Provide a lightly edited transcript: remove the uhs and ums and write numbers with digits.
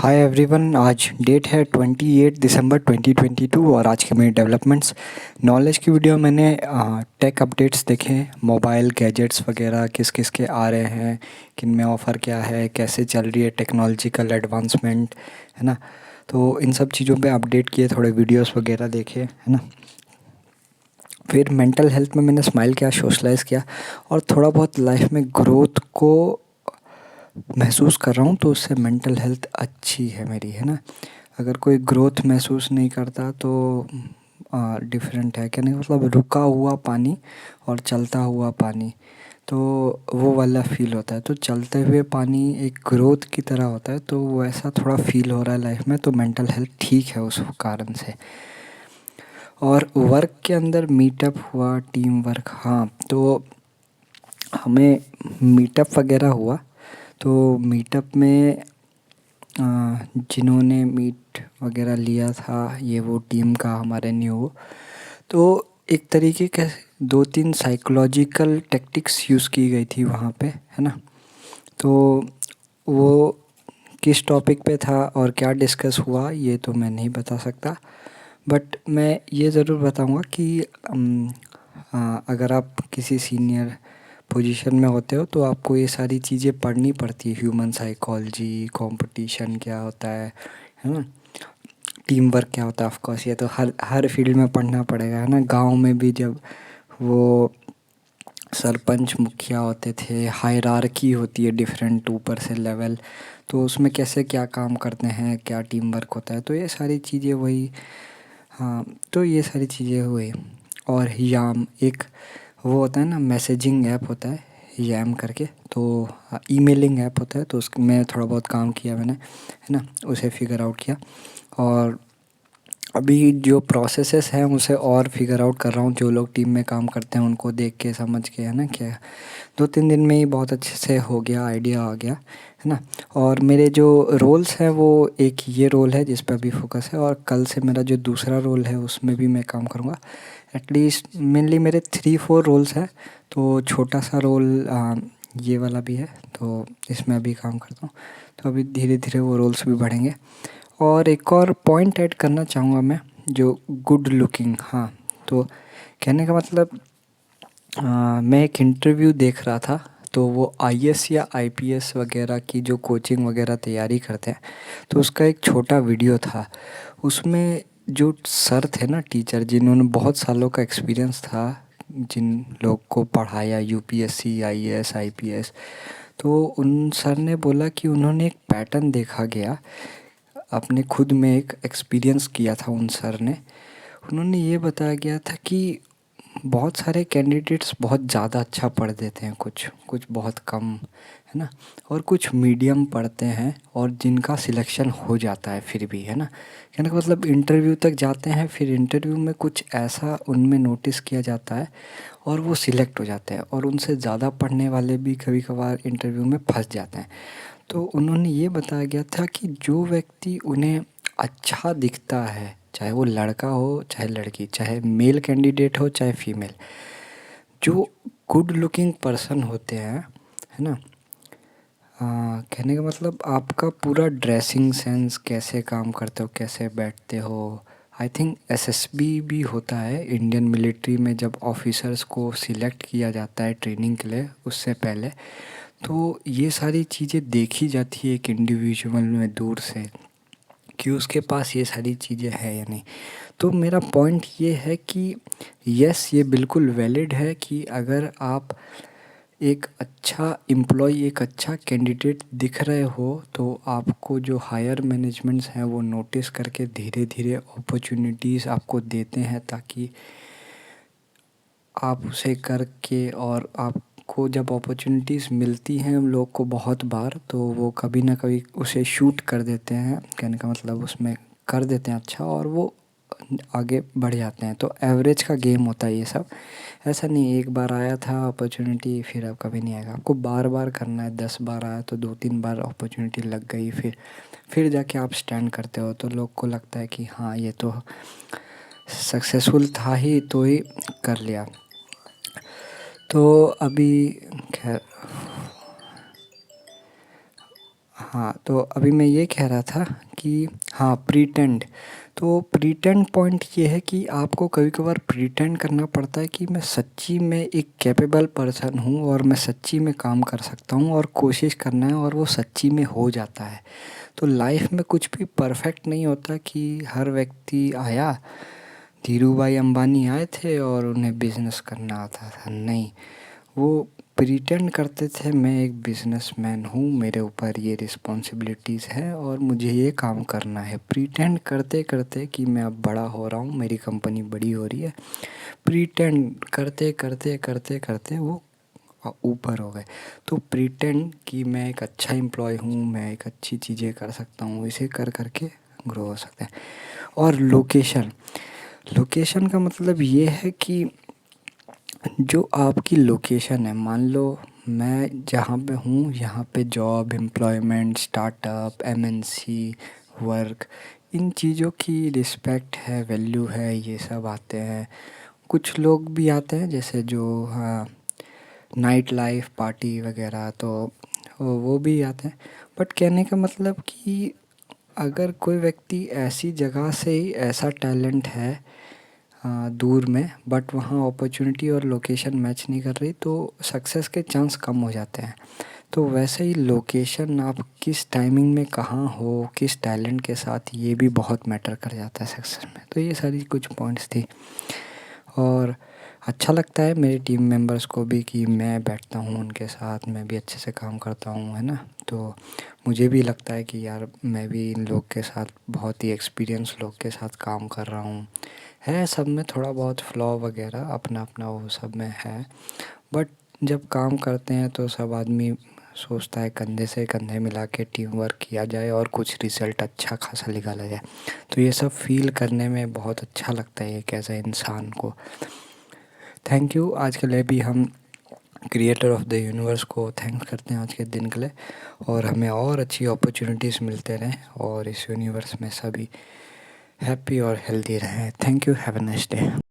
Hi everyone. आज date है 28 दिसंबर 2022 और आज के मेरे डेवलपमेंट्स नॉलेज की वीडियो मैंने टेक अपडेट्स देखे, मोबाइल गैजेट्स वगैरह किस किस के आ रहे हैं, किन में ऑफ़र क्या है, कैसे चल रही है टेक्नोलॉजिकल एडवांसमेंट, है ना। तो इन सब चीज़ों पे अपडेट किए, थोड़े वीडियोस वगैरह देखे, है ना। फिर मेंटल हेल्थ में मैंने स्माइल किया, सोशलाइज़ किया और थोड़ा बहुत लाइफ में ग्रोथ को महसूस कर रहा हूँ, तो उससे मेंटल हेल्थ अच्छी है मेरी, है ना। अगर कोई ग्रोथ महसूस नहीं करता तो डिफरेंट है, कहने का मतलब रुका हुआ पानी और चलता हुआ पानी, तो वो वाला फील होता है। तो चलते हुए पानी एक ग्रोथ की तरह होता है, तो वैसा थोड़ा फील हो रहा है लाइफ में, तो मेंटल हेल्थ ठीक है उस कारण से। और वर्क के अंदर मीटअप हुआ, टीम वर्क, हाँ, तो हमें मीटअप वगैरह हुआ। तो मीटअप में जिन्होंने मीट वगैरह लिया था, ये वो टीम का हमारे न्यू, तो एक तरीके के 2-3 साइकोलॉजिकल टैक्टिक्स यूज़ की गई थी वहाँ पे, है ना। तो वो किस टॉपिक पे था और क्या डिस्कस हुआ ये तो मैं नहीं बता सकता, बट मैं ये ज़रूर बताऊँगा कि अगर आप किसी सीनियर पोजीशन में होते हो तो आपको ये सारी चीज़ें पढ़नी पड़ती है, ह्यूमन साइकोलॉजी, कंपटीशन क्या होता है ना, टीम वर्क क्या होता है। ऑफ कोर्स ये तो हर हर फील्ड में पढ़ना पड़ेगा, है ना। गांव में भी जब वो सरपंच मुखिया होते थे, हायरार्की होती है डिफरेंट ऊपर से लेवल, तो उसमें कैसे क्या काम करते हैं, क्या टीम वर्क होता है, तो ये सारी चीज़ें वही, हाँ, तो ये सारी चीज़ें हुई। और याम एक वो होता है ना, मैसेजिंग ऐप होता है यैम करके, तो ईमेलिंग ऐप होता है, तो उसमें थोड़ा बहुत काम किया मैंने, है ना, उसे फिगर आउट किया। और अभी जो प्रोसेसेस हैं उसे और फिगर आउट कर रहा हूँ, जो लोग टीम में काम करते हैं उनको देख के समझ के, है ना। क्या 2-3 दिन में ही बहुत अच्छे से हो गया, आइडिया आ गया, है ना। और मेरे जो रोल्स हैं वो एक ये रोल है जिस पे अभी फोकस है, और कल से मेरा जो दूसरा रोल है उसमें भी मैं काम करूँगा। एटलीस्ट मेनली मेरे 3-4 रोल्स हैं, तो छोटा सा रोल ये वाला भी है, तो इसमें अभी काम करता हूँ। तो अभी धीरे धीरे वो रोल्स भी बढ़ेंगे। और एक और पॉइंट ऐड करना चाहूँगा मैं, जो गुड लुकिंग, हाँ, तो कहने का मतलब मैं एक इंटरव्यू देख रहा था, तो वो आईएएस या आईपीएस वगैरह की जो कोचिंग वगैरह तैयारी करते हैं, तो उसका एक छोटा वीडियो था। उसमें जो सर थे ना, टीचर, जिन्होंने बहुत सालों का एक्सपीरियंस था, जिन लोग को पढ़ाया यूपीएससी, आईएएस, आईपीएस, तो उन सर ने बोला कि उन्होंने एक पैटर्न देखा गया, अपने खुद में एक एक्सपीरियंस किया था उन सर ने। उन्होंने ये बताया गया था कि बहुत सारे कैंडिडेट्स बहुत ज़्यादा अच्छा पढ़ देते हैं, कुछ कुछ बहुत कम, है ना, और कुछ मीडियम पढ़ते हैं और जिनका सिलेक्शन हो जाता है फिर भी, है ना। कहने का मतलब इंटरव्यू तक जाते हैं, फिर इंटरव्यू में कुछ ऐसा उनमें नोटिस किया जाता है और वो सिलेक्ट हो जाते हैं, और उनसे ज़्यादा पढ़ने वाले भी कभी कभार इंटरव्यू में फंस जाते हैं। तो उन्होंने ये बताया गया था कि जो व्यक्ति उन्हें अच्छा दिखता है, चाहे वो लड़का हो चाहे लड़की, चाहे मेल कैंडिडेट हो चाहे फीमेल, जो गुड लुकिंग पर्सन होते हैं, है ना, कहने का मतलब आपका पूरा ड्रेसिंग सेंस, कैसे काम करते हो, कैसे बैठते हो। आई थिंक एसएसबी भी होता है इंडियन मिलिट्री में, जब ऑफिसर्स को सिलेक्ट किया जाता है ट्रेनिंग के लिए, उससे पहले तो ये सारी चीज़ें देखी जाती है एक इंडिविजुअल में दूर से, कि उसके पास ये सारी चीज़ें हैं या नहीं। तो मेरा पॉइंट ये है कि यस, ये बिल्कुल वैलिड है कि अगर आप एक अच्छा एम्प्लॉय, एक अच्छा कैंडिडेट दिख रहे हो, तो आपको जो हायर मैनेजमेंट्स हैं वो नोटिस करके धीरे धीरे अपॉर्चुनिटीज़ आपको देते हैं, ताकि आप उसे करके, और आपको जब अपॉर्चुनिटीज़ मिलती हैं हम लोग को बहुत बार, तो वो कभी ना कभी उसे शूट कर देते हैं, कहने का मतलब उसमें कर देते हैं अच्छा, और वो आगे बढ़ जाते हैं। तो एवरेज का गेम होता है ये सब, ऐसा नहीं एक बार आया था अपॉर्चुनिटी फिर अब कभी नहीं आएगा, आपको बार बार करना है। 10 बार आया तो 2-3 बार अपॉर्चुनिटी लग गई, फिर जाके आप स्टैंड करते हो, तो लोग को लगता है कि हाँ, ये तो सक्सेसफुल था ही तो ही कर लिया। तो अभी खैर, हाँ, तो अभी मैं ये कह रहा था कि हाँ, प्रीटेंड। तो प्रीटेंड पॉइंट ये है कि आपको कभी-कभार प्रीटेंड करना पड़ता है कि मैं सच्ची में एक कैपेबल पर्सन हूँ और मैं सच्ची में काम कर सकता हूँ और कोशिश करना है और वो सच्ची में हो जाता है। तो लाइफ में कुछ भी परफेक्ट नहीं होता कि हर व्यक्ति आया, धीरूभाई अंबानी आए थे और उन्हें बिज़नेस करना आता था, नहीं। वो प्रिटेंड करते थे मैं एक बिजनेसमैन हूँ, मेरे ऊपर ये रिस्पॉन्सिबिलिटीज़ हैं और मुझे ये काम करना है। प्रिटेंड करते करते कि मैं अब बड़ा हो रहा हूँ, मेरी कंपनी बड़ी हो रही है, प्रिटेंड करते करते करते करते वो ऊपर हो गए। तो प्रिटेंड कि मैं एक अच्छा एम्प्लॉय हूँ, मैं एक अच्छी चीज़ें कर सकता हूँ, इसे कर करके ग्रो हो सकते हैं। और लोकेशन, लोकेशन का मतलब ये है कि जो आपकी लोकेशन है, मान लो मैं जहाँ पे हूँ यहाँ पे job, employment, startup, MNC, work, इन चीज़ों की रिस्पेक्ट है, वैल्यू है, ये सब आते हैं। कुछ लोग भी आते हैं जैसे जो नाइट लाइफ पार्टी वगैरह, तो वो भी आते हैं। बट कहने का मतलब कि अगर कोई व्यक्ति ऐसी जगह से ही ऐसा टैलेंट है दूर में, बट वहाँ अपॉर्चुनिटी और लोकेशन मैच नहीं कर रही, तो सक्सेस के चांस कम हो जाते हैं। तो वैसे ही लोकेशन, आप किस टाइमिंग में कहाँ हो, किस टैलेंट के साथ, ये भी बहुत मैटर कर जाता है सक्सेस में। तो ये सारी कुछ पॉइंट्स थी और अच्छा लगता है मेरी टीम मेंबर्स को भी कि मैं बैठता हूँ उनके साथ, मैं भी अच्छे से काम करता हूँ, है ना। तो मुझे भी लगता है कि यार मैं भी इन लोग के साथ, बहुत ही एक्सपीरियंस लोग के साथ काम कर रहा हूँ। है सब में थोड़ा बहुत फ्लॉ वगैरह अपना अपना वो सब में है, बट जब काम करते हैं तो सब आदमी सोचता है कंधे से कंधे मिला के टीम वर्क किया जाए और कुछ रिज़ल्ट अच्छा खासा निकाला जाए। तो ये सब फील करने में बहुत अच्छा लगता है एक ऐसा इंसान को। Thank you. आज के लिए भी हम क्रिएटर ऑफ द यूनिवर्स को थैंक्स करते हैं आज के दिन के लिए, और हमें और अच्छी अपॉर्चुनिटीज़ मिलते रहें और इस यूनिवर्स में सभी हैप्पी और हेल्दी रहें। Thank you. Have a nice day.